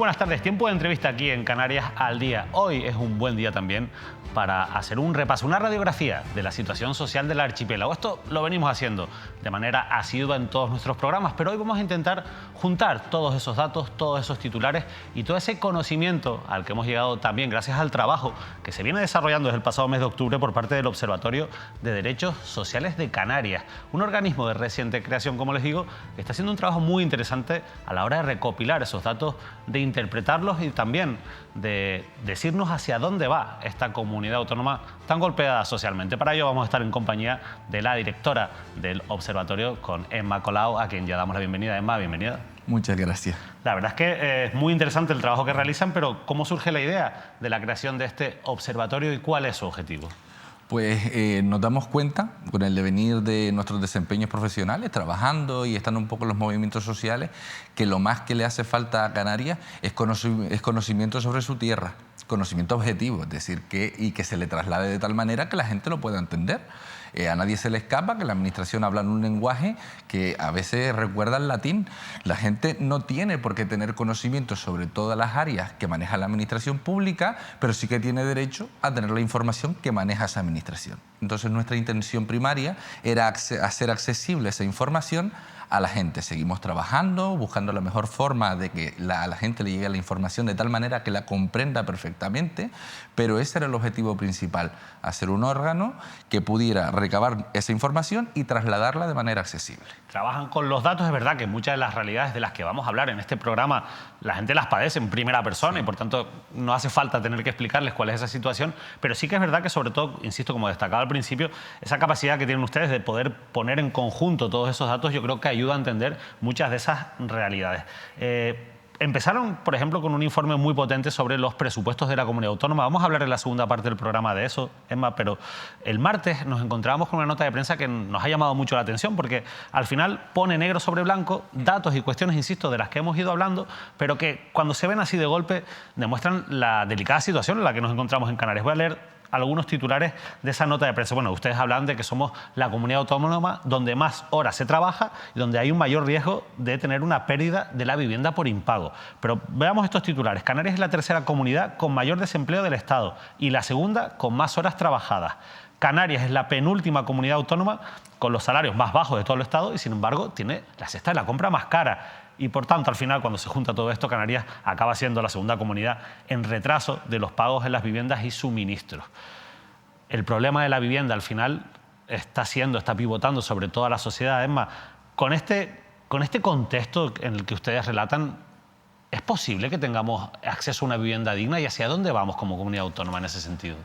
buenas tardes. Tiempo de entrevista aquí en Canarias al Día. Hoy es un buen día también para hacer un repaso, una radiografía de la situación social del archipiélago. Esto lo venimos haciendo de manera asidua en todos nuestros programas, pero hoy vamos a intentar juntar todos esos datos, todos esos titulares y todo ese conocimiento al que hemos llegado también gracias al trabajo que se viene desarrollando desde el pasado mes de octubre por parte del Observatorio de Derechos Sociales de Canarias, un organismo de reciente creación, como les digo, que está haciendo un trabajo muy interesante a la hora de recopilar esos datos, de interpretarlos y también de decirnos hacia dónde va esta comunidad autónoma tan golpeada socialmente. Para ello vamos a estar en compañía de la directora del observatorio, con Emma Colau, a quien ya damos la bienvenida. Emma, bienvenida. Muchas gracias. La verdad es que es muy interesante el trabajo que realizan, pero ¿cómo surge la idea de la creación de este observatorio y cuál es su objetivo? Pues nos damos cuenta, con el devenir de nuestros desempeños profesionales, trabajando y estando un poco en los movimientos sociales, que lo más que le hace falta a Canarias es conocimiento sobre su tierra, conocimiento objetivo, es decir, que se le traslade de tal manera que la gente lo pueda entender. A nadie se le escapa que la administración habla en un lenguaje que a veces recuerda al latín. La gente no tiene por qué tener conocimiento sobre todas las áreas que maneja la administración pública, pero sí que tiene derecho a tener la información que maneja esa administración. Entonces nuestra intención primaria era hacer accesible esa información a la gente. Seguimos trabajando, buscando la mejor forma de que a la gente le llegue la información de tal manera que la comprenda perfectamente, pero ese era el objetivo principal, hacer un órgano que pudiera recabar esa información y trasladarla de manera accesible. Trabajan con los datos, es verdad que muchas de las realidades de las que vamos a hablar en este programa la gente las padece en primera persona, sí, y por tanto no hace falta tener que explicarles cuál es esa situación, pero sí que es verdad que sobre todo, insisto, como destacaba al principio, esa capacidad que tienen ustedes de poder poner en conjunto todos esos datos, yo creo que ayuda a entender muchas de esas realidades. Empezaron, por ejemplo, con un informe muy potente sobre los presupuestos de la comunidad autónoma. Vamos a hablar en la segunda parte del programa de eso, Emma, pero el martes nos encontramos con una nota de prensa que nos ha llamado mucho la atención porque al final pone negro sobre blanco datos y cuestiones, insisto, de las que hemos ido hablando, pero que cuando se ven así de golpe demuestran la delicada situación en la que nos encontramos en Canarias. Voy a leer algunos titulares de esa nota de prensa. Bueno, ustedes hablan de que somos la comunidad autónoma donde más horas se trabaja y donde hay un mayor riesgo de tener una pérdida de la vivienda por impago. Pero veamos estos titulares. Canarias es la tercera comunidad con mayor desempleo del Estado y la segunda con más horas trabajadas. Canarias es la penúltima comunidad autónoma con los salarios más bajos de todo el Estado y, sin embargo, tiene la cesta de la compra más cara. Y por tanto, al final, cuando se junta todo esto, Canarias acaba siendo la segunda comunidad en retraso de los pagos en las viviendas y suministros. El problema de la vivienda, al final, está pivotando sobre toda la sociedad. Además, con este contexto en el que ustedes relatan, ¿es posible que tengamos acceso a una vivienda digna? ¿Y hacia dónde vamos como comunidad autónoma en ese sentido?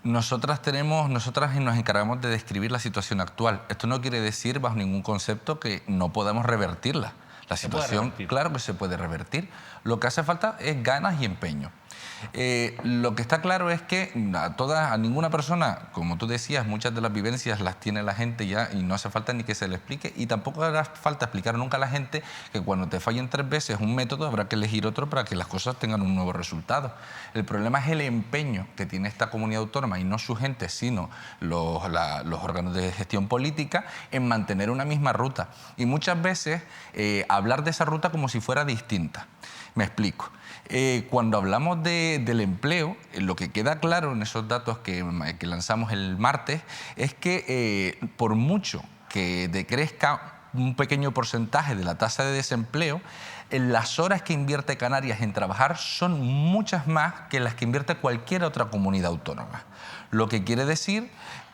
Nosotras nos encargamos de describir la situación actual. Esto no quiere decir, bajo ningún concepto, que no podamos revertirla. La situación, claro que se puede revertir. Lo que hace falta es ganas y empeño. Lo que está claro es que a ninguna persona, como tú decías, muchas de las vivencias las tiene la gente ya y no hace falta ni que se le explique, y tampoco hará falta explicar nunca a la gente que cuando te fallen 3 veces un método habrá que elegir otro para que las cosas tengan un nuevo resultado. El problema es el empeño que tiene esta comunidad autónoma y no su gente, sino los órganos de gestión política en mantener una misma ruta y muchas veces hablar de esa ruta como si fuera distinta. Me explico. Cuando hablamos del empleo, lo que queda claro en esos datos que lanzamos el martes es que por mucho que decrezca un pequeño porcentaje de la tasa de desempleo, las horas que invierte Canarias en trabajar son muchas más que las que invierte cualquier otra comunidad autónoma. Lo que quiere decir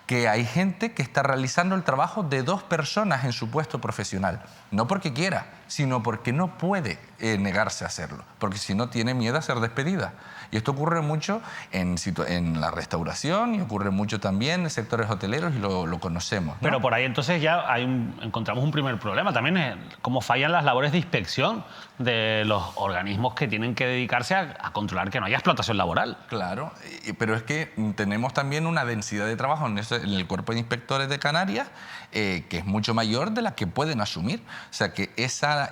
que hay gente que está realizando el trabajo de 2 personas en su puesto profesional, no porque quiera, sino porque no puede negarse a hacerlo, porque si no tiene miedo a ser despedida. Y esto ocurre mucho en la restauración y ocurre mucho también en sectores hoteleros y lo conocemos, ¿no? Pero por ahí entonces ya encontramos un primer problema. También es cómo fallan las labores de inspección de los organismos que tienen que dedicarse a controlar que no haya explotación laboral. Claro, pero es que tenemos también una densidad de trabajo en el cuerpo de inspectores de Canarias que es mucho mayor de la que pueden asumir. O sea que esa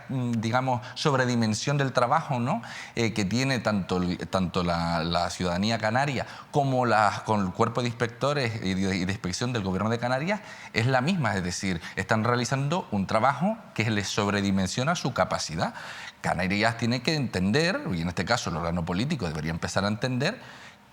digamos, sobredimensión del trabajo, ¿no? Que tiene tanto la ciudadanía canaria como con el cuerpo de inspectores y de inspección del Gobierno de Canarias es la misma, es decir, están realizando un trabajo que les sobredimensiona su capacidad. Canarias tiene que entender, y en este caso el órgano político debería empezar a entender,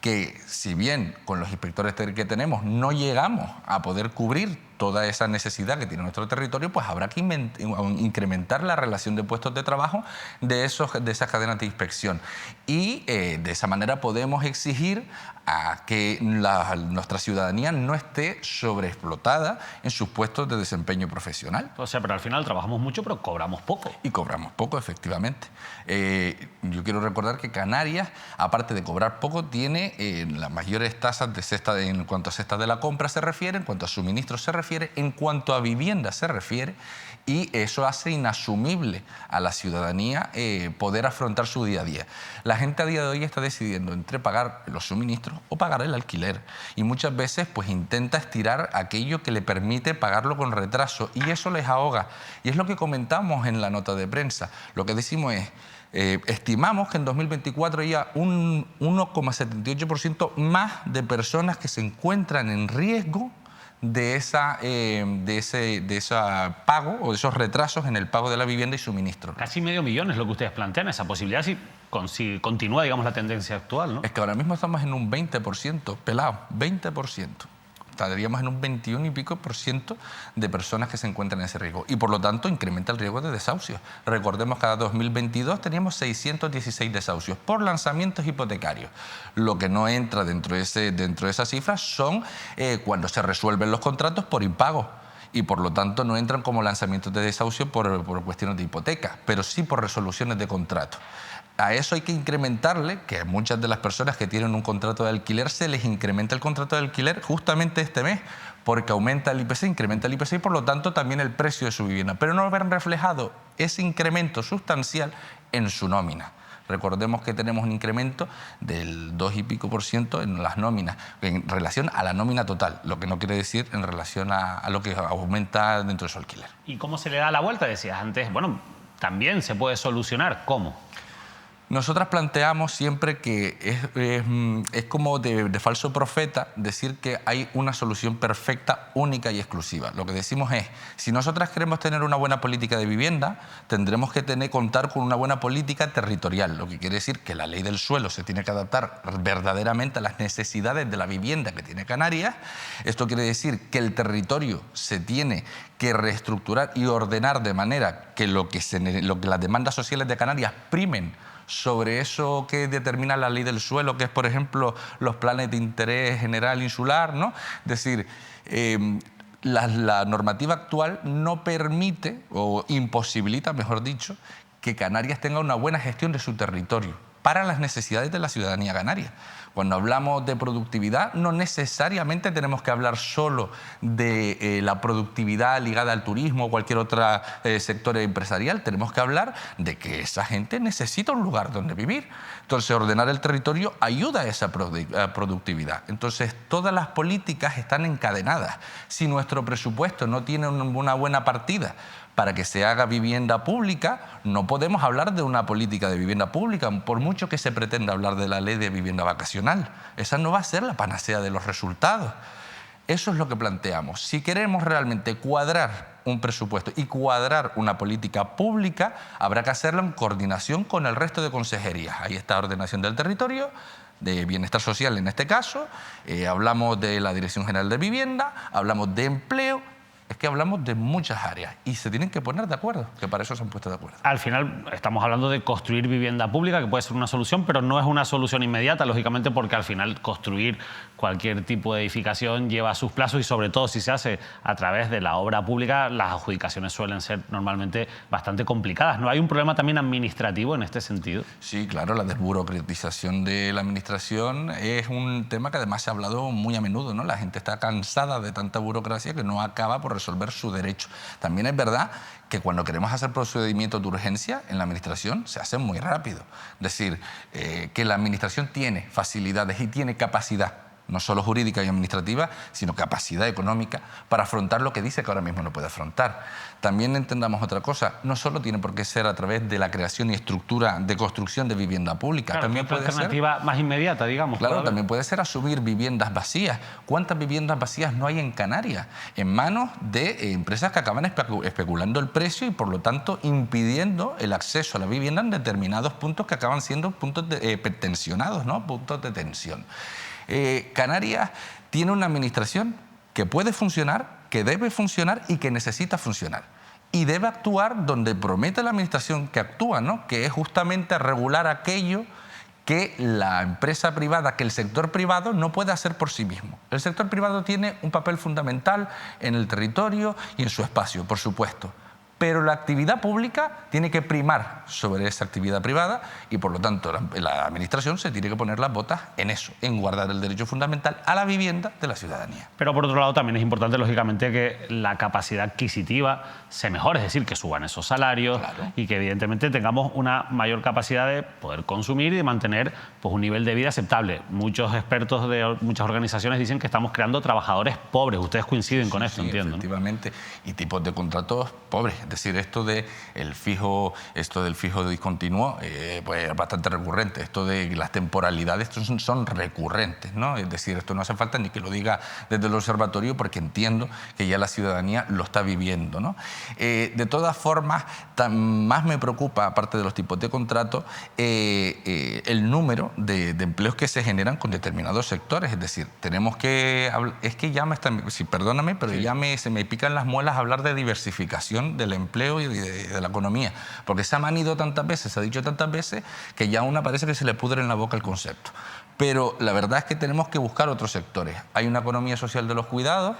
que si bien con los inspectores que tenemos no llegamos a poder cubrir toda esa necesidad que tiene nuestro territorio, pues habrá que incrementar la relación de puestos de trabajo de esas cadenas de inspección. Y de esa manera podemos exigir a que nuestra ciudadanía no esté sobreexplotada en sus puestos de desempeño profesional. O sea, pero al final trabajamos mucho, pero cobramos poco. Y cobramos poco, efectivamente. Yo quiero recordar que Canarias, aparte de cobrar poco, tiene las mayores tasas de cesta en cuanto a cestas de la compra se refiere, en cuanto a suministros se refiere, en cuanto a vivienda se refiere, y eso hace inasumible a la ciudadanía poder afrontar su día a día. La gente a día de hoy está decidiendo entre pagar los suministros o pagar el alquiler, y muchas veces pues intenta estirar aquello que le permite pagarlo con retraso, y eso les ahoga. Y es lo que comentamos en la nota de prensa. Lo que decimos es, estimamos que en 2024 haya un 1,78% más de personas que se encuentran en riesgo de ese pago o de esos retrasos en el pago de la vivienda y suministro. Casi medio millón es lo que ustedes plantean, esa posibilidad si continúa, digamos, la tendencia actual, ¿no? Es que ahora mismo estamos en un 20%, pelado, 20%. Estaríamos en un 21 y pico % de personas que se encuentran en ese riesgo, y por lo tanto incrementa el riesgo de desahucios. Recordemos que cada 2022 teníamos 616 desahucios por lanzamientos hipotecarios. Lo que no entra dentro de esas cifras son cuando se resuelven los contratos por impago, y por lo tanto no entran como lanzamientos de desahucio por cuestiones de hipoteca, pero sí por resoluciones de contrato. A eso hay que incrementarle que a muchas de las personas que tienen un contrato de alquiler se les incrementa el contrato de alquiler justamente este mes, porque aumenta el IPC, incrementa el IPC y por lo tanto también el precio de su vivienda, pero no ven reflejado ese incremento sustancial en su nómina. Recordemos que tenemos un incremento del 2 y pico % en las nóminas, en relación a la nómina total, lo que no quiere decir en relación a lo que aumenta dentro de su alquiler. ¿Y cómo se le da la vuelta? Decías antes, bueno, también se puede solucionar. ¿Cómo? Nosotras planteamos siempre que es como de falso profeta decir que hay una solución perfecta, única y exclusiva. Lo que decimos es, si nosotras queremos tener una buena política de vivienda, tendremos que contar con una buena política territorial, lo que quiere decir que la ley del suelo se tiene que adaptar verdaderamente a las necesidades de la vivienda que tiene Canarias. Esto quiere decir que el territorio se tiene que reestructurar y ordenar de manera que lo que las demandas sociales de Canarias primen sobre eso que determina la ley del suelo, que es, por ejemplo, los planes de interés general insular, ¿no? Es decir, la normativa actual no permite, o imposibilita, mejor dicho, que Canarias tenga una buena gestión de su territorio para las necesidades de la ciudadanía canaria. Cuando hablamos de productividad, no necesariamente tenemos que hablar solo de la productividad ligada al turismo o cualquier otro sector empresarial. Tenemos que hablar de que esa gente necesita un lugar donde vivir. Entonces, ordenar el territorio ayuda a esa productividad. Entonces, todas las políticas están encadenadas. Si nuestro presupuesto no tiene una buena partida para que se haga vivienda pública, no podemos hablar de una política de vivienda pública, por mucho que se pretenda hablar de la ley de vivienda vacacional. Esa no va a ser la panacea de los resultados. Eso es lo que planteamos. Si queremos realmente cuadrar un presupuesto y cuadrar una política pública, habrá que hacerlo en coordinación con el resto de consejerías. Ahí está Ordenación del Territorio, de Bienestar Social en este caso, hablamos de la Dirección General de Vivienda, hablamos de Empleo. Es que hablamos de muchas áreas y se tienen que poner de acuerdo, que para eso se han puesto de acuerdo. Al final estamos hablando de construir vivienda pública, que puede ser una solución, pero no es una solución inmediata, lógicamente, porque al final construir cualquier tipo de edificación lleva sus plazos y sobre todo si se hace a través de la obra pública, las adjudicaciones suelen ser normalmente bastante complicadas. ¿No hay un problema también administrativo en este sentido? Sí, claro, la desburocratización de la administración es un tema que además se ha hablado muy a menudo, ¿no? La gente está cansada de tanta burocracia que no acaba por resolver su derecho. También es verdad que cuando queremos hacer procedimientos de urgencia en la administración se hacen muy rápido. Es decir, que la administración tiene facilidades y tiene capacidad no solo jurídica y administrativa, sino capacidad económica para afrontar lo que dice que ahora mismo no puede afrontar. También entendamos otra cosa, no solo tiene por qué ser a través de la creación y estructura de construcción de vivienda pública. Claro, también puede alternativa ser, más inmediata, digamos. claro, también puede ser asumir viviendas vacías. ¿Cuántas viviendas vacías no hay en Canarias? En manos de empresas que acaban especulando el precio y por lo tanto impidiendo el acceso a la vivienda en determinados puntos que acaban siendo puntos tensionados, ¿no? Puntos de tensión. Canarias tiene una administración que puede funcionar, que debe funcionar y que necesita funcionar. Y debe actuar donde promete la administración que actúa, ¿no? Que es justamente regular aquello que la empresa privada, que el sector privado no puede hacer por sí mismo. El sector privado tiene un papel fundamental en el territorio y en su espacio, por supuesto. Pero la actividad pública tiene que primar sobre esa actividad privada y, por lo tanto, la administración se tiene que poner las botas en eso, en guardar el derecho fundamental a la vivienda de la ciudadanía. Pero, por otro lado, también es importante, lógicamente, que la capacidad adquisitiva se mejore, es decir, que suban esos salarios, claro, y que, evidentemente, tengamos una mayor capacidad de poder consumir y de mantener, pues, un nivel de vida aceptable. Muchos expertos de muchas organizaciones dicen que estamos creando trabajadores pobres. Ustedes coinciden con esto, entiendo. Efectivamente, y tipos de contratos pobres. Es decir, esto del fijo discontinuo, pues es bastante recurrente. Esto de las temporalidades son recurrentes, ¿no? Es decir, esto no hace falta ni que lo diga desde el observatorio porque entiendo que ya la ciudadanía lo está viviendo, ¿no? De todas formas, más me preocupa, aparte de los tipos de contrato, el número de empleos que se generan con determinados sectores. Es decir, tenemos que... Es que ya me están... Sí, perdóname, pero sí, ya se me pican las muelas hablar de diversificación del empleo y de la economía, porque se ha manido tantas veces, se ha dicho tantas veces, que ya a una parece que se le pudre en la boca el concepto. Pero la verdad es que tenemos que buscar otros sectores. Hay una economía social de los cuidados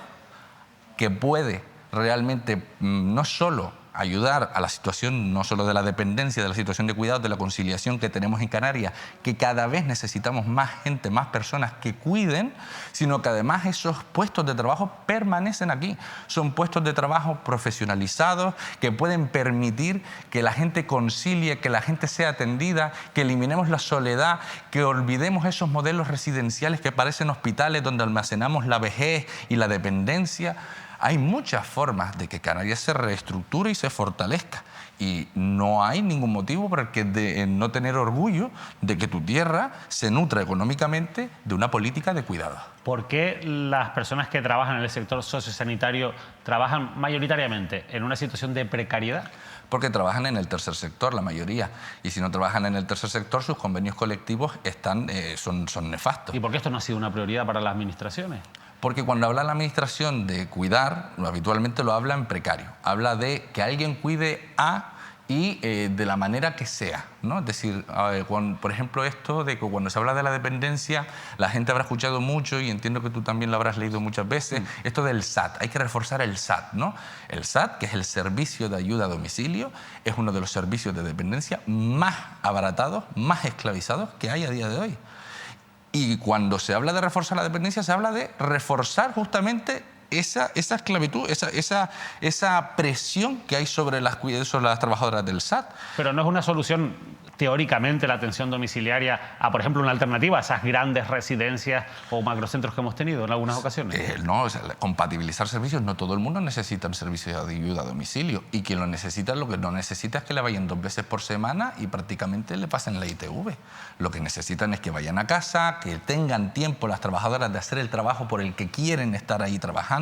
que puede realmente no solo ayudar a la situación, no solo de la dependencia, de la situación de cuidados, de la conciliación que tenemos en Canarias, que cada vez necesitamos más gente, más personas que cuiden, sino que además esos puestos de trabajo permanecen aquí. Son puestos de trabajo profesionalizados que pueden permitir que la gente concilie, que la gente sea atendida, que eliminemos la soledad, que olvidemos esos modelos residenciales que parecen hospitales donde almacenamos la vejez y la dependencia. Hay muchas formas de que Canarias se reestructure y se fortalezca. Y no hay ningún motivo por el que no tener orgullo de que tu tierra se nutra económicamente de una política de cuidado. ¿Por qué las personas que trabajan en el sector sociosanitario trabajan mayoritariamente en una situación de precariedad? Porque trabajan en el tercer sector, la mayoría. Y si no trabajan en el tercer sector, sus convenios colectivos son nefastos. ¿Y por qué esto no ha sido una prioridad para las administraciones? Porque cuando habla la administración de cuidar, habitualmente lo habla en precario. Habla de que alguien cuide y de la manera que sea, ¿no? Es decir, por ejemplo, esto de que cuando se habla de la dependencia, la gente habrá escuchado mucho y entiendo que tú también lo habrás leído muchas veces, esto del SAT. Hay que reforzar el SAT, ¿no? El SAT, que es el Servicio de Ayuda a Domicilio, es uno de los servicios de dependencia más abaratados, más esclavizados que hay a día de hoy. Y cuando se habla de reforzar la dependencia, se habla de reforzar justamente esa esclavitud, esa presión que hay sobre las trabajadoras del SAT. Pero no es una solución, teóricamente, la atención domiciliaria a, por ejemplo, una alternativa a esas grandes residencias o macrocentros que hemos tenido en algunas ocasiones. No, compatibilizar servicios. No todo el mundo necesita un servicio de ayuda a domicilio. Y quien lo necesita, lo que no necesita es que le vayan 2 veces por semana y prácticamente le pasen la ITV. Lo que necesitan es que vayan a casa, que tengan tiempo las trabajadoras de hacer el trabajo por el que quieren estar ahí trabajando,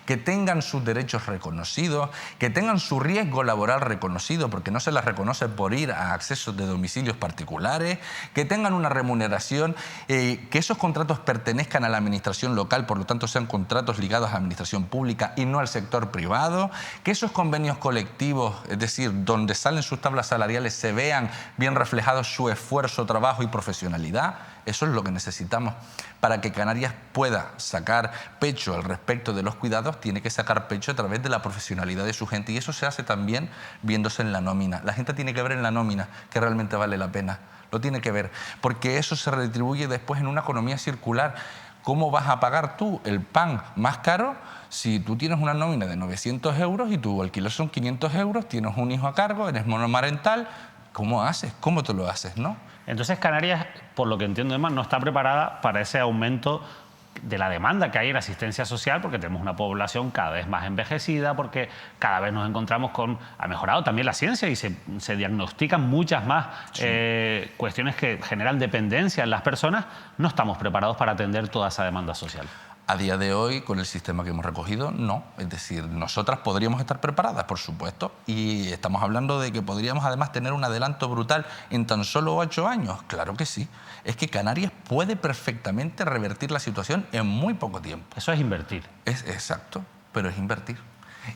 que tengan sus derechos reconocidos, que tengan su riesgo laboral reconocido, porque no se las reconoce por ir a accesos de domicilios particulares, que tengan una remuneración, que esos contratos pertenezcan a la administración local, por lo tanto sean contratos ligados a la administración pública y no al sector privado, que esos convenios colectivos, es decir, donde salen sus tablas salariales, se vean bien reflejados su esfuerzo, trabajo y profesionalidad. Eso es lo que necesitamos. Para que Canarias pueda sacar pecho al respecto de los cuidados, tiene que sacar pecho a través de la profesionalidad de su gente. Y eso se hace también viéndose en la nómina. La gente tiene que ver en la nómina que realmente vale la pena. Lo tiene que ver, porque eso se retribuye después en una economía circular. ¿Cómo vas a pagar tú el pan más caro si tú tienes una nómina de 900 euros y tu alquiler son 500 euros, tienes un hijo a cargo, eres monomarental? ¿Cómo haces? ¿Cómo te lo haces, no? Entonces Canarias, por lo que entiendo además, no está preparada para ese aumento de la demanda que hay en asistencia social, porque tenemos una población cada vez más envejecida, porque cada vez nos encontramos con... Ha mejorado también la ciencia y se diagnostican muchas más cuestiones que generan dependencia en las personas. No estamos preparados para atender toda esa demanda social. A día de hoy, con el sistema que hemos recogido, no. Es decir, nosotras podríamos estar preparadas, por supuesto, y estamos hablando de que podríamos además tener un adelanto brutal en tan solo 8 años. Claro que sí. Es que Canarias puede perfectamente revertir la situación en muy poco tiempo. Eso es invertir. Es exacto, pero es invertir.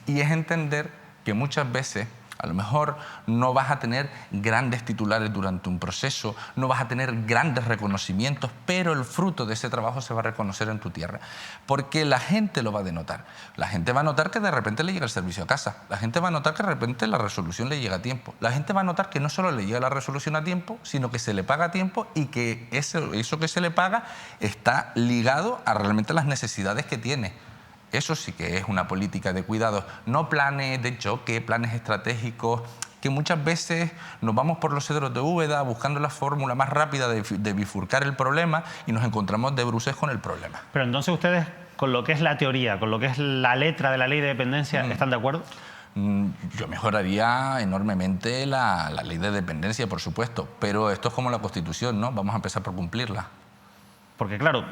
Y es entender que muchas veces a lo mejor no vas a tener grandes titulares durante un proceso, no vas a tener grandes reconocimientos, pero el fruto de ese trabajo se va a reconocer en tu tierra. Porque la gente lo va a denotar. La gente va a notar que de repente le llega el servicio a casa. La gente va a notar que de repente la resolución le llega a tiempo. La gente va a notar que no solo le llega la resolución a tiempo, sino que se le paga a tiempo y que eso que se le paga está ligado a realmente las necesidades que tiene. Eso sí que es una política de cuidados, no planes de choque, planes estratégicos, que muchas veces nos vamos por los cedros de Úbeda buscando la fórmula más rápida de bifurcar el problema y nos encontramos de bruces con el problema. Pero entonces ustedes, con lo que es la teoría, con lo que es la letra de la ley de dependencia, ¿están de acuerdo? Yo mejoraría enormemente la ley de dependencia, por supuesto, pero esto es como la Constitución, ¿no? Vamos a empezar por cumplirla. Porque claro,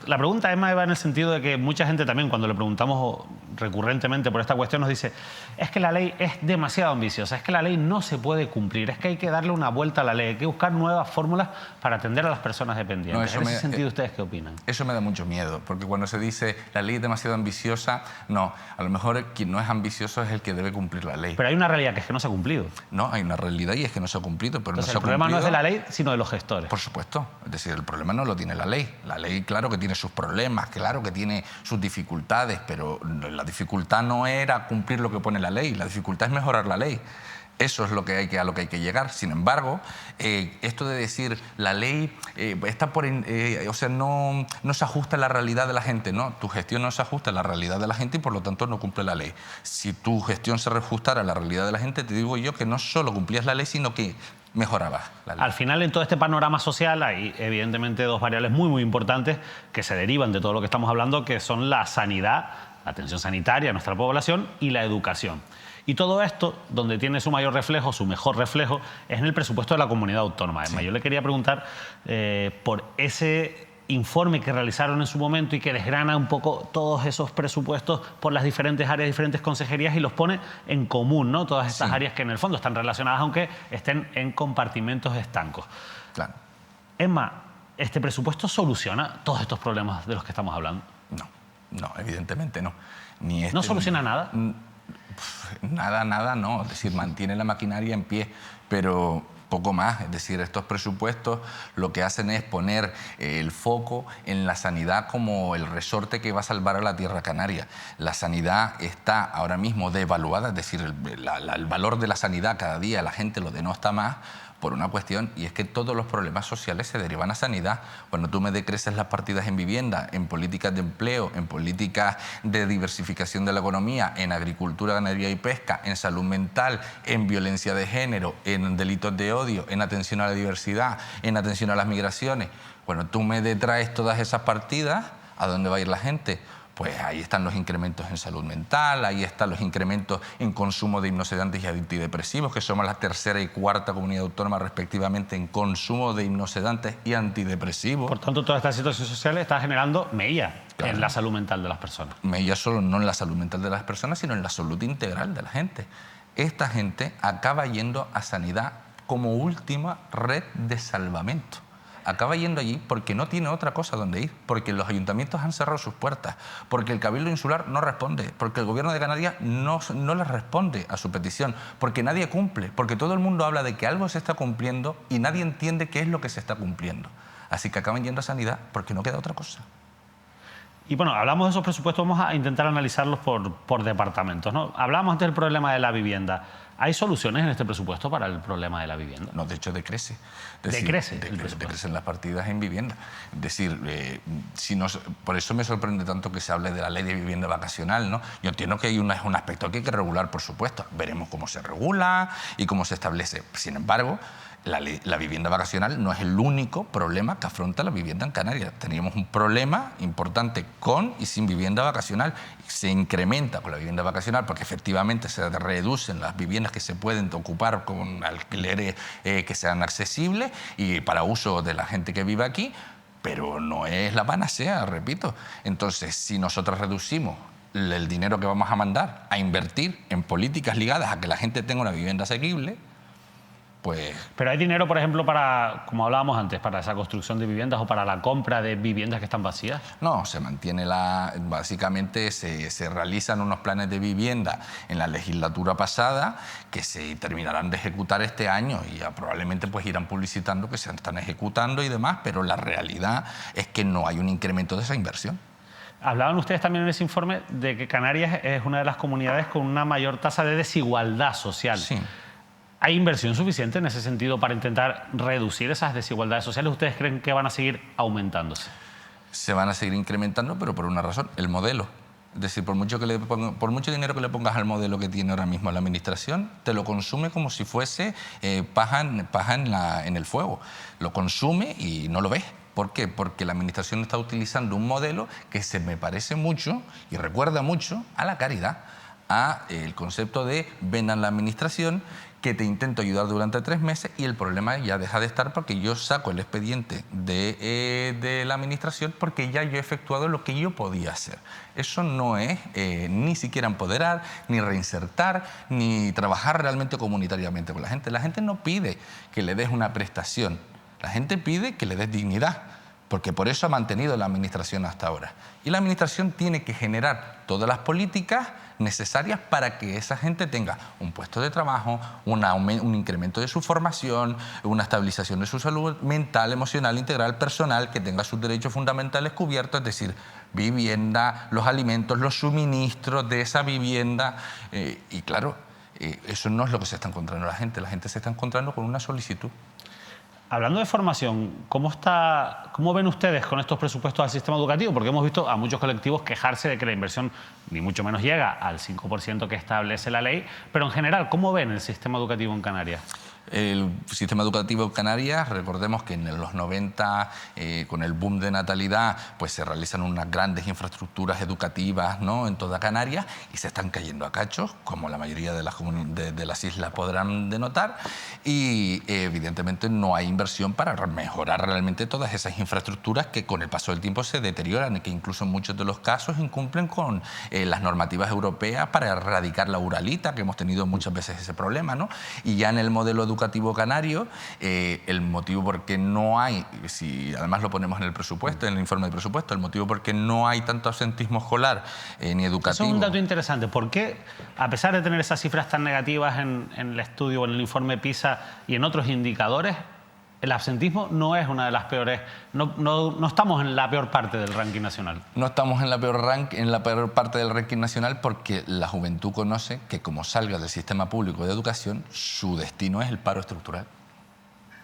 la pregunta, Emma, va en el sentido de que mucha gente también, cuando le preguntamos recurrentemente por esta cuestión, nos dice: es que la ley es demasiado ambiciosa, es que la ley no se puede cumplir, es que hay que darle una vuelta a la ley, hay que buscar nuevas fórmulas para atender a las personas dependientes. En ese sentido, ¿ustedes qué opinan? Eso me da mucho miedo, porque cuando se dice la ley es demasiado ambiciosa, no, a lo mejor quien no es ambicioso es el que debe cumplir la ley. Pero hay una realidad que es que no se ha cumplido. No, hay una realidad y es que no se ha cumplido, pero entonces, no se ha cumplido. El problema no es de la ley, sino de los gestores. Por supuesto, es decir, el problema no lo tiene la ley. La ley, claro que tiene sus problemas, claro que tiene sus dificultades, pero la dificultad no era cumplir lo que pone la ley, la dificultad es mejorar la ley. Eso es a lo que hay que llegar. Sin embargo, esto de decir la ley está o sea, no se ajusta a la realidad de la gente, ¿no? Tu gestión no se ajusta a la realidad de la gente y por lo tanto no cumple la ley. Si tu gestión se reajustara a la realidad de la gente, te digo yo que no solo cumplías la ley, sino que mejorabas la ley. Al final, en todo este panorama social hay evidentemente dos variables muy importantes que se derivan de todo lo que estamos hablando, que son la sanidad, la atención sanitaria a nuestra población y la educación. Y todo esto, donde tiene su mayor reflejo, su mejor reflejo, es en el presupuesto de la comunidad autónoma. Además, yo le quería preguntar por ese informe que realizaron en su momento y que desgrana un poco todos esos presupuestos por las diferentes áreas, diferentes consejerías y los pone en común, ¿no? Todas estas áreas que en el fondo están relacionadas, aunque estén en compartimentos estancos. Claro. Emma, ¿este presupuesto soluciona todos estos problemas de los que estamos hablando? No, evidentemente no. ¿No soluciona nada? Nada, no. Es decir, mantiene la maquinaria en pie, pero poco más. Es decir, estos presupuestos lo que hacen es poner el foco en la sanidad como el resorte que va a salvar a la tierra canaria. La sanidad está ahora mismo devaluada, es decir, el valor de la sanidad cada día la gente lo denota más por una cuestión, y es que todos los problemas sociales se derivan a sanidad. Cuando tú me decreces las partidas en vivienda, en políticas de empleo, en políticas de diversificación de la economía, en agricultura, ganadería y pesca, en salud mental, en violencia de género, en delitos de odio, en atención a la diversidad, en atención a las migraciones, cuando tú me detraes todas esas partidas, ¿a dónde va a ir la gente? Pues ahí están los incrementos en salud mental, ahí están los incrementos en consumo de hipnosedantes y antidepresivos, que somos la tercera y cuarta comunidad autónoma respectivamente en consumo de hipnosedantes y antidepresivos. Por tanto, toda esta situación social está generando mella en la salud mental de las personas. Mella solo no en la salud mental de las personas, sino en la salud integral de la gente. Esta gente acaba yendo a sanidad como última red de salvamento. Acaba yendo allí porque no tiene otra cosa donde ir, porque los ayuntamientos han cerrado sus puertas, porque el Cabildo Insular no responde, porque el Gobierno de Canarias no les responde a su petición, porque nadie cumple, porque todo el mundo habla de que algo se está cumpliendo y nadie entiende qué es lo que se está cumpliendo. Así que acaban yendo a sanidad porque no queda otra cosa. Y bueno, hablamos de esos presupuestos, vamos a intentar analizarlos por departamentos, ¿no? Hablamos antes del problema de la vivienda. ¿Hay soluciones en este presupuesto para el problema de la vivienda? No, de hecho decrece. Decrecen las partidas en vivienda. Es decir, por eso me sorprende tanto que se hable de la ley de vivienda vacacional, ¿no? Yo entiendo que hay un aspecto que hay que regular, por supuesto. Veremos cómo se regula y cómo se establece. Sin embargo, la vivienda vacacional no es el único problema que afronta la vivienda en Canarias. Teníamos un problema importante con y sin vivienda vacacional. Se incrementa con la vivienda vacacional porque efectivamente se reducen las viviendas que se pueden ocupar con alquileres que sean accesibles y para uso de la gente que vive aquí, pero no es la panacea, repito. Entonces, si nosotros reducimos el dinero que vamos a mandar a invertir en políticas ligadas a que la gente tenga una vivienda asequible, pues... Pero hay dinero, por ejemplo, para, como hablábamos antes, para esa construcción de viviendas o para la compra de viviendas que están vacías. No, se mantiene básicamente se realizan unos planes de vivienda en la legislatura pasada que se terminarán de ejecutar este año y ya probablemente pues irán publicitando que se están ejecutando y demás, pero la realidad es que no hay un incremento de esa inversión. Hablaban ustedes también en ese informe de que Canarias es una de las comunidades con una mayor tasa de desigualdad social. Sí. ¿Hay inversión suficiente en ese sentido para intentar reducir esas desigualdades sociales? ¿Ustedes creen que van a seguir aumentándose? Se van a seguir incrementando, pero por una razón, el modelo. Es decir, por mucho dinero que le pongas al modelo que tiene ahora mismo la administración, te lo consume como si fuese paja en el fuego. Lo consume y no lo ves. ¿Por qué? Porque la administración está utilizando un modelo que se me parece mucho y recuerda mucho a la caridad, a el concepto de ven a la administración, que te intento ayudar durante 3 meses y el problema ya deja de estar porque yo saco el expediente de la administración porque ya yo he efectuado lo que yo podía hacer. Eso no es ni siquiera empoderar, ni reinsertar, ni trabajar realmente comunitariamente con la gente. La gente no pide que le des una prestación, la gente pide que le des dignidad, porque por eso ha mantenido la administración hasta ahora. Y la administración tiene que generar todas las políticas necesarias para que esa gente tenga un puesto de trabajo, un incremento de su formación, una estabilización de su salud mental, emocional, integral, personal, que tenga sus derechos fundamentales cubiertos, es decir, vivienda, los alimentos, los suministros de esa vivienda. Y claro, eso no es lo que se está encontrando la gente se está encontrando con una solicitud. Hablando de formación, ¿cómo ven ustedes con estos presupuestos al sistema educativo? Porque hemos visto a muchos colectivos quejarse de que la inversión ni mucho menos llega al 5% que establece la ley, pero en general, ¿cómo ven el sistema educativo en Canarias? El sistema educativo en Canarias, recordemos que en los 90, con el boom de natalidad, pues se realizan unas grandes infraestructuras educativas, ¿no?, en toda Canarias y se están cayendo a cachos, como la mayoría de las islas podrán denotar, y evidentemente no hay inversión para mejorar realmente todas esas infraestructuras que con el paso del tiempo se deterioran y que incluso en muchos de los casos incumplen con las normativas europeas para erradicar la uralita, que hemos tenido muchas veces ese problema, ¿no? Y ya en el modelo educativo canario, el motivo por qué no hay, si además lo ponemos en el presupuesto, en el informe de presupuesto, el motivo por qué no hay tanto absentismo escolar ni educativo. Eso es un dato interesante. ¿Por qué, a pesar de tener esas cifras tan negativas en el estudio, en el informe PISA y en otros indicadores, el absentismo no es una de las peores, no estamos en la peor parte del ranking nacional? No estamos en la peor parte del ranking nacional porque la juventud conoce que como salga del sistema público de educación, su destino es el paro estructural.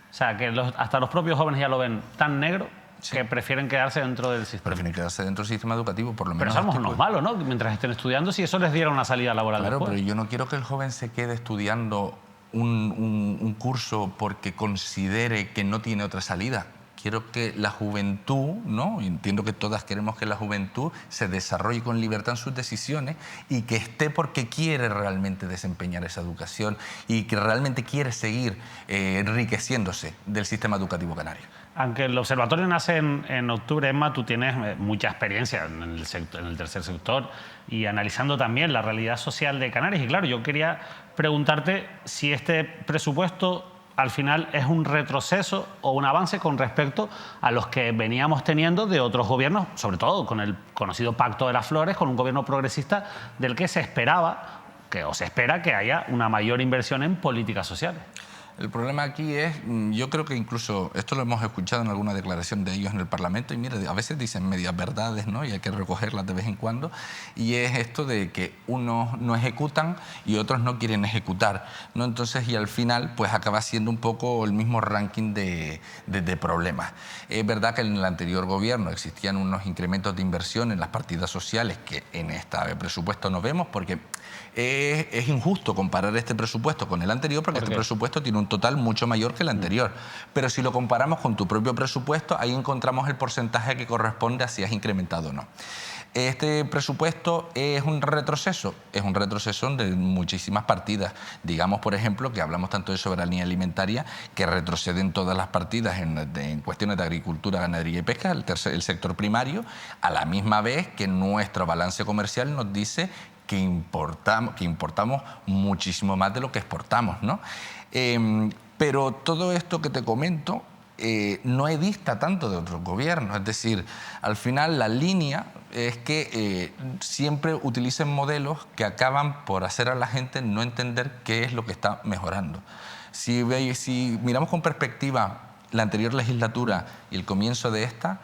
O sea, que hasta los propios jóvenes ya lo ven tan negro, sí, que prefieren quedarse dentro del sistema. Prefieren quedarse dentro del sistema educativo, por lo menos. Pero somos unos malos, ¿no? Mientras estén estudiando, si eso les diera una salida laboral después. Claro, pero yo no quiero que el joven se quede estudiando un curso porque considere que no tiene otra salida. Quiero que la juventud, ¿no?, entiendo que todas queremos que la juventud se desarrolle con libertad en sus decisiones y que esté porque quiere realmente desempeñar esa educación y que realmente quiere seguir enriqueciéndose del sistema educativo canario. Aunque el observatorio nace en octubre, Emma, tú tienes mucha experiencia en el tercer sector y analizando también la realidad social de Canarias. Y claro, yo quería preguntarte si este presupuesto al final es un retroceso o un avance con respecto a los que veníamos teniendo de otros gobiernos, sobre todo con el conocido Pacto de las Flores, con un gobierno progresista del que se esperaba, o se espera que haya una mayor inversión en políticas sociales. El problema aquí es, yo creo que incluso, esto lo hemos escuchado en alguna declaración de ellos en el Parlamento, y mira, a veces dicen medias verdades, ¿no?, y hay que recogerlas de vez en cuando, y es esto de que unos no ejecutan y otros no quieren ejecutar, ¿no? Entonces, y al final, pues acaba siendo un poco el mismo ranking de problemas. Es verdad que en el anterior gobierno existían unos incrementos de inversión en las partidas sociales que en este presupuesto no vemos, porque es injusto comparar este presupuesto con el anterior, porque este presupuesto tiene un total mucho mayor que el anterior. Pero si lo comparamos con tu propio presupuesto, ahí encontramos el porcentaje que corresponde a si has incrementado o no. Este presupuesto es un retroceso de muchísimas partidas. Digamos, por ejemplo, que hablamos tanto de soberanía alimentaria, que retroceden todas las partidas en cuestiones de agricultura, ganadería y pesca, el sector primario, a la misma vez que nuestro balance comercial nos dice que importamos muchísimo más de lo que exportamos, ¿no? Pero todo esto que te comento no dista tanto de otros gobiernos. Es decir, al final la línea es que siempre utilicen modelos que acaban por hacer a la gente no entender qué es lo que está mejorando. Si miramos con perspectiva la anterior legislatura y el comienzo de esta,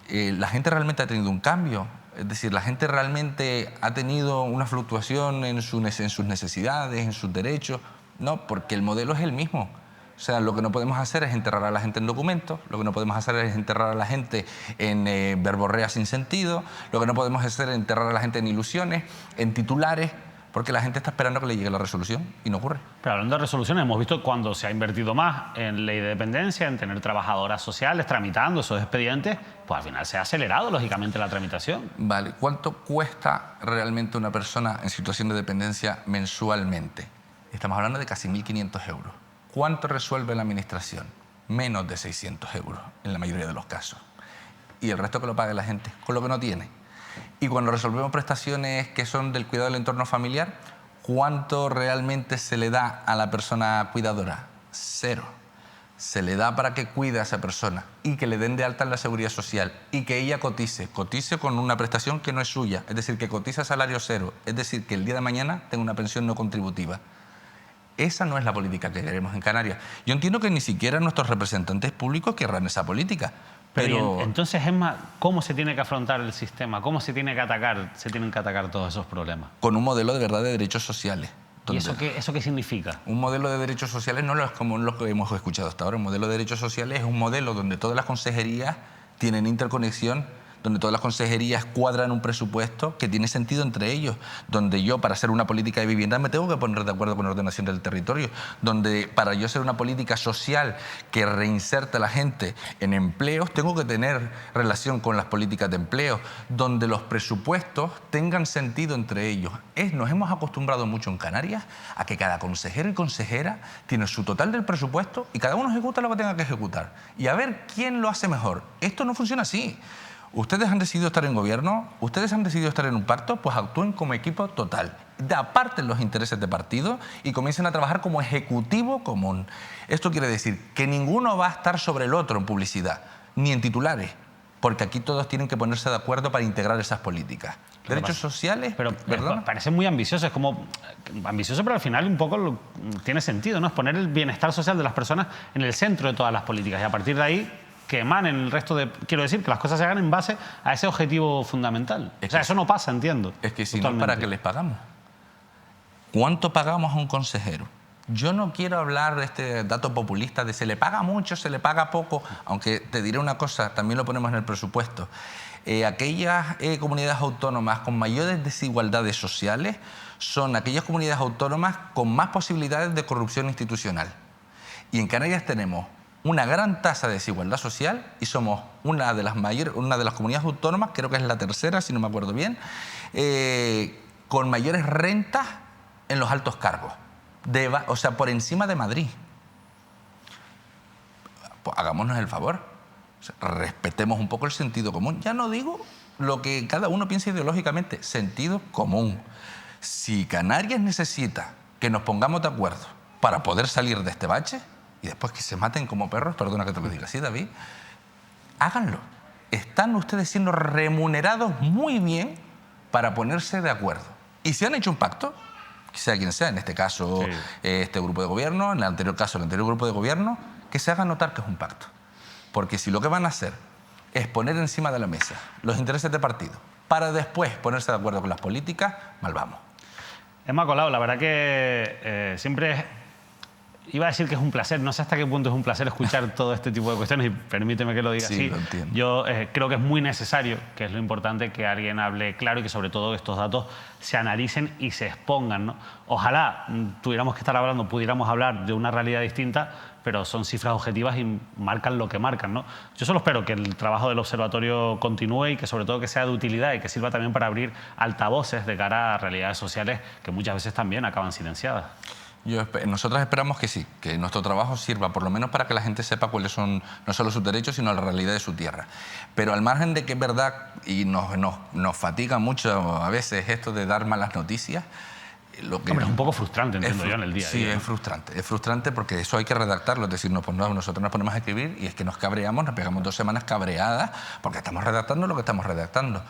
la gente realmente ha tenido un cambio. Es decir, la gente realmente ha tenido una fluctuación en sus necesidades, en sus derechos. No, porque el modelo es el mismo. O sea, lo que no podemos hacer es enterrar a la gente en documentos, lo que no podemos hacer es enterrar a la gente en verborrea sin sentido, lo que no podemos hacer es enterrar a la gente en ilusiones, en titulares, porque la gente está esperando que le llegue la resolución y no ocurre. Pero hablando de resoluciones, hemos visto cuando se ha invertido más en ley de dependencia, en tener trabajadoras sociales tramitando esos expedientes, pues al final se ha acelerado lógicamente la tramitación. Vale, ¿cuánto cuesta realmente una persona en situación de dependencia mensualmente? Estamos hablando de casi 1.500 euros. ¿Cuánto resuelve la administración? Menos de 600 euros en la mayoría de los casos. Y el resto que lo pague la gente, con lo que no tiene. Y cuando resolvemos prestaciones que son del cuidado del entorno familiar, ¿cuánto realmente se le da a la persona cuidadora? 0. Se le da para que cuide a esa persona y que le den de alta en la seguridad social y que ella cotice con una prestación que no es suya, es decir, que cotiza a salario cero, es decir, que el día de mañana tenga una pensión no contributiva. Esa no es la política que queremos en Canarias. Yo entiendo que ni siquiera nuestros representantes públicos querrán esa política. Pero entonces, Emma, ¿cómo se tiene que afrontar el sistema? ¿Cómo se tienen que atacar todos esos problemas? Con un modelo de verdad de derechos sociales. ¿Y eso qué significa? Un modelo de derechos sociales no es como lo que hemos escuchado hasta ahora. Un modelo de derechos sociales es un modelo donde todas las consejerías tienen interconexión, donde todas las consejerías cuadran un presupuesto que tiene sentido entre ellos, donde yo para hacer una política de vivienda me tengo que poner de acuerdo con la ordenación del territorio, donde para yo hacer una política social que reinserte a la gente en empleos tengo que tener relación con las políticas de empleo, donde los presupuestos tengan sentido entre ellos. Nos hemos acostumbrado mucho en Canarias a que cada consejero y consejera tiene su total del presupuesto y cada uno ejecuta lo que tenga que ejecutar y a ver quién lo hace mejor. Esto no funciona así. Ustedes han decidido estar en gobierno, ustedes han decidido estar en un pacto, pues actúen como equipo total. Aparten los intereses de partido y comiencen a trabajar como ejecutivo común. Esto quiere decir que ninguno va a estar sobre el otro en publicidad, ni en titulares, porque aquí todos tienen que ponerse de acuerdo para integrar esas políticas. Derechos sociales, pero ¿verdad? Parece muy ambicioso, es como ambicioso, pero al final un poco tiene sentido, ¿no? Es poner el bienestar social de las personas en el centro de todas las políticas y a partir de ahí que emanen el resto de... Quiero decir, que las cosas se hagan en base a ese objetivo fundamental. O sea, eso no pasa, entiendo. Es que si no, ¿para qué les pagamos? ¿Cuánto pagamos a un consejero? Yo no quiero hablar de este dato populista de se le paga mucho, se le paga poco, aunque te diré una cosa, también lo ponemos en el presupuesto. Aquellas comunidades autónomas con mayores desigualdades sociales son aquellas comunidades autónomas con más posibilidades de corrupción institucional. Y en Canarias tenemos una gran tasa de desigualdad social y somos una de las comunidades autónomas, creo que es la tercera, si no me acuerdo bien, con mayores rentas en los altos cargos, o sea, por encima de Madrid. Pues hagámonos el favor, o sea, respetemos un poco el sentido común. Ya no digo lo que cada uno piensa ideológicamente, sentido común. Si Canarias necesita que nos pongamos de acuerdo para poder salir de este bache, y después que se maten como perros, perdona que te lo diga así, David, háganlo. Están ustedes siendo remunerados muy bien para ponerse de acuerdo. Y si han hecho un pacto, sea quien sea, en este caso sí, este grupo de gobierno, en el anterior caso el anterior grupo de gobierno, que se haga notar que es un pacto. Porque si lo que van a hacer es poner encima de la mesa los intereses de partido para después ponerse de acuerdo con las políticas, mal vamos. Emma Colau, la verdad que siempre iba a decir que es un placer, no sé hasta qué punto es un placer escuchar todo este tipo de cuestiones y permíteme que lo diga así. Lo entiendo. Yo creo que es muy necesario, que es lo importante, que alguien hable claro y que sobre todo estos datos se analicen y se expongan, ¿no? Ojalá tuviéramos que estar hablando, pudiéramos hablar de una realidad distinta, pero son cifras objetivas y marcan lo que marcan, ¿no? Yo solo espero que el trabajo del observatorio continúe y que sobre todo que sea de utilidad y que sirva también para abrir altavoces de cara a realidades sociales que muchas veces también acaban silenciadas. Nosotros esperamos que sí, que nuestro trabajo sirva por lo menos para que la gente sepa cuáles son no solo sus derechos, sino la realidad de su tierra. Pero al margen de que es verdad, y nos fatiga mucho a veces esto de dar malas noticias, Hombre, es un poco frustrante, entiendo yo, en el día a día. Sí, es frustrante porque eso hay que redactarlo, es decir, nosotros nos ponemos a escribir y es que nos cabreamos, nos pegamos 2 semanas cabreadas porque estamos redactando lo que estamos redactando.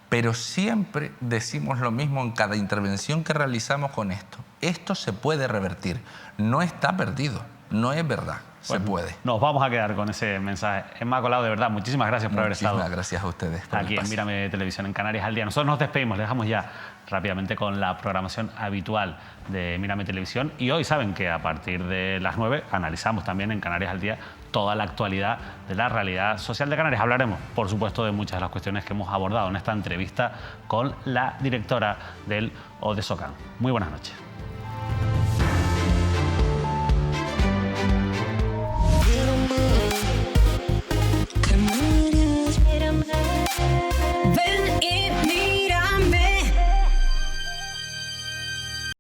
Pero siempre decimos lo mismo en cada intervención que realizamos con esto. Esto se puede revertir, no está perdido, no es verdad, se puede. Nos vamos a quedar con ese mensaje. Emma Colau, de verdad, muchísimas gracias por haber estado. Muchísimas gracias a ustedes por aquí en Mírame Televisión, en Canarias al Día. Nosotros nos despedimos, les dejamos ya rápidamente con la programación habitual de Mírame Televisión. Y hoy saben que a partir de las 9 analizamos también en Canarias al Día toda la actualidad de la realidad social de Canarias. Hablaremos, por supuesto, de muchas de las cuestiones que hemos abordado en esta entrevista con la directora del ODESOCAN. Muy buenas noches. Ven